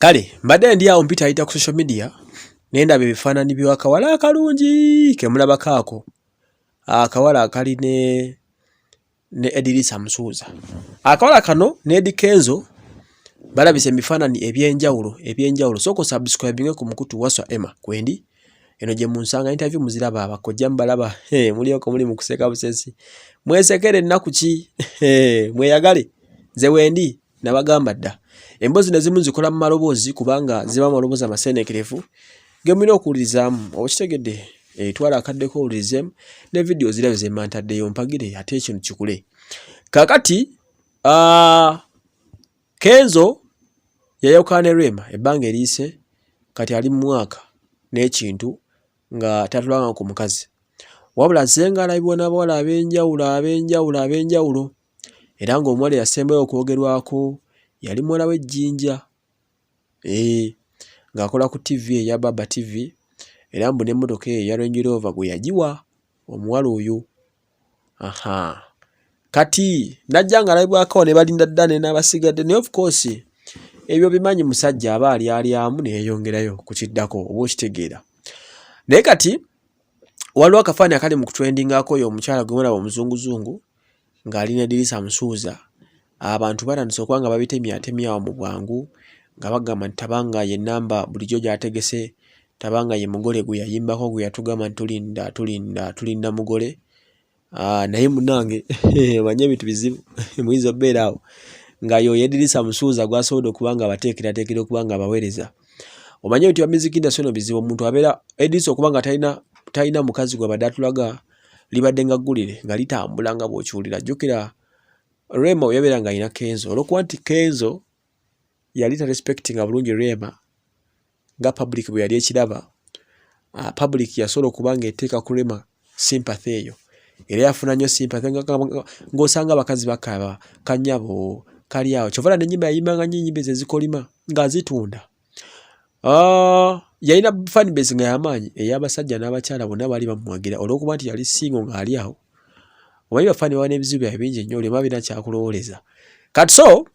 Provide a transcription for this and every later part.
Kale mbadde ndi awo mpita ayita ku social media nendaba ebifaananyi by'akawala akalungi ke mulabako akawala akali ne Eddy Musuuza. Akawala kano ne Eddy Kenzo balabise ebifaananyi ebyenjawulo soko subscribing ku mukutu waswa Rema kwendi eno gye munsanga interview muziraba abakojja mbalaba mulioko muli mu kuseka busesi mwesekere ennaku ki mweyagale nze wendi nabagamba dda embozi nezimu zikola mu maloboozi kubanga ziba maloboozi amaseenekerevu ge mulina okuwulirizaamu okitegedde twala akaddeko owulirizemu ne video zirabe ze mantaddeyo mpagire ate ekintu kikule kakati Kenzo yayawukana ne Rema ebbanga eriise kati ali mu mwaka n'ekintu nga tatulanga ku mukazi wabula zenga alabibwa n'abawala ab'enjawulo era ng'omuwala yasembayo okwogerwako yali muwala w'ejjinja ng'akola ku TV eya Baba TV era mbu n'emmotoka eya Range Rover gwe yagiwa omuwala oyo. Kati najja ng'alabibwako ne balinda ddane n'abasigadde naye of course ebyo bimanyi musajja aba alyamu neeyongerayo ku kiddako oba okitegeera. Naye kati waliwo akafaananyi akali mu kutrendingako oyo omukyala gwe mulaba omuzunguzungu ng'ali ne Eddy Musuuza. Abantu batandise okuba nga babitemyatemyawo mu bwangu nga bagamba nti tabanga ye nnamba bulijjo gy'ategese, tabanga ye mugole gwe yayimbako gwe yatugamba nti tulinda mugole. Naye munnange manye ebintu bizibu muyinza obbeera awo nga yoyo Eddy Musuuza gwasobodde okuba nga abateekerateekera okuba nga abaweereza. Omanye nti music industry eno bizibu omuntu abeera Eddy okuba nga talina mukazi gwe abadde atulaga libadde nga ggulire nga litambula nga bw'okiwulira. Jjukira Rema we yabeera nga alina Kenzo olw'okuba nti Kenzo yali respectinga bulungi Rema nga public bwe yali ekiraba. Public yasobola okuba nga eteeka ku Rema sympathy eyo era yafuna nnyo sympathy ng'osanga abakazi bakaba kanyabo kali awo kyovala n'ennyimba yayimbanga nnyo ennyimba ezo ezikolima ng'azitunda. Yalina fan base nga y'amaanyi ey'abasajja n'abakyala bonna baali bamwagira olw'okuba nti yali singo ng'ali awo. Omanyi bafaani bawa n'ebizibu byawe bingi nnyo olema birina kyakulowooleza. Kati so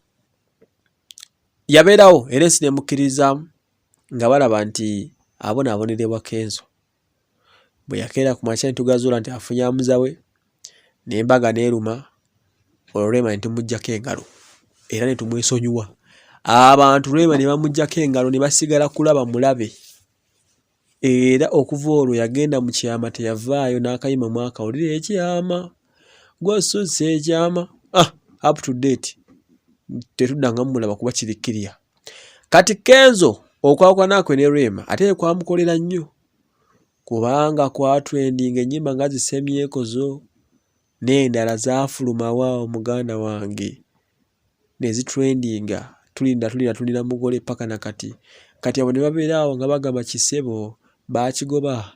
yabeerawo era ensi nemukkiririzaamu nga balaba nti abonaabonerebwa Kenzo. Bwe yakeera ku makya ne tugazuula nti afunye amuza we n'embaga n'eruma olwo Rema ne tumuggyako engalo era ne tumwesonyiwa. Abantu Rema ne bamuggyako engalo ne basigala kulaba mulabe era okuva olwo yagenda mu kyama teyavaayo n'akayima mwakawulira ekyama gwasusse ekyama up to date tetudanga mumulaba kuba kirikkirya. Kati Kenzo okwawukana kwe ne Rema ate kwamukolera nnyo kubanga kwatrendinga ennyimba nga zisemyeko zo n'endala zaafulumawa omuganda wange ne zitrendinga tulina mugole paka na kati abo ne babeera awo nga bagamba kisebo baakigoba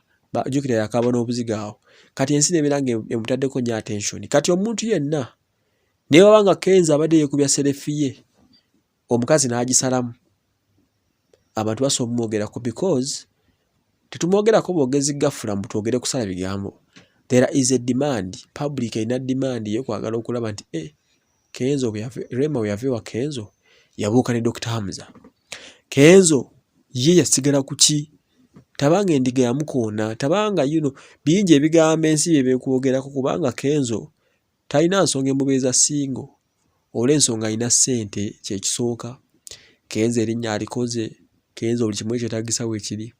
jjukira yakaba n'obuziga awo. Kati ensi nebeera nga emutaddeko nnyo attention. Kati omuntu yenna naye waba nga Kenzo abadde yeekubya serefi ye omukazi n'agisalamu abantu basobola omumwogerako because tetumwogerako bwogezi gafula mbu twogere kusala bigambo. There is a demand, public erina demand y'okwagala okulaba nti Kenzo Rema bwe yava ewa Kenzo yabuuka ne Dr. Hamza. Kenzo ye yasigala ku ki? Tabanga endiga yamukoona, tabanga bingi ebigambo ensi bye beekwogerako kubanga Kenzo talina nsonga emubeeza singo olw'ensonga alina ssente kyekisooka. Kenzo erinnya alikoze, Kenzo buli kimu ekyetaagisa weekiri.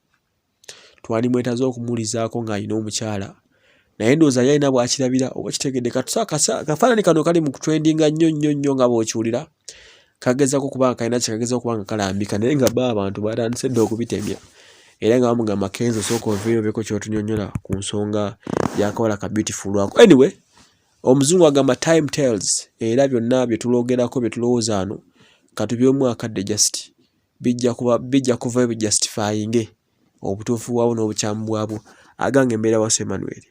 Twandimwetaze okumuwulizaako ng'alina omukyala naye ndowooza yalina bw'akirabira oba kitegedde. Kafaananyi kano kali mu kutrendinga nnyo nga bw'okiwulira kagezaako kubanga kalina kyekagezako kubanga kalambika naye nga abantu batandise dda okubitemya era nga bamugamba Kenzo sooka oveeyo obeeko ky'otunyonnyola ku nsonga y'akawala ka beautiful lwako. Anyway omuzungu agamba time tells era byonna bye tuloogerako bye tulowooza ano katubyemu akadde just bijja kuvayo bijustifyinge obutuufu bwabwo n'obukyamu bwabwo. Agange embeera wa Emmanuel.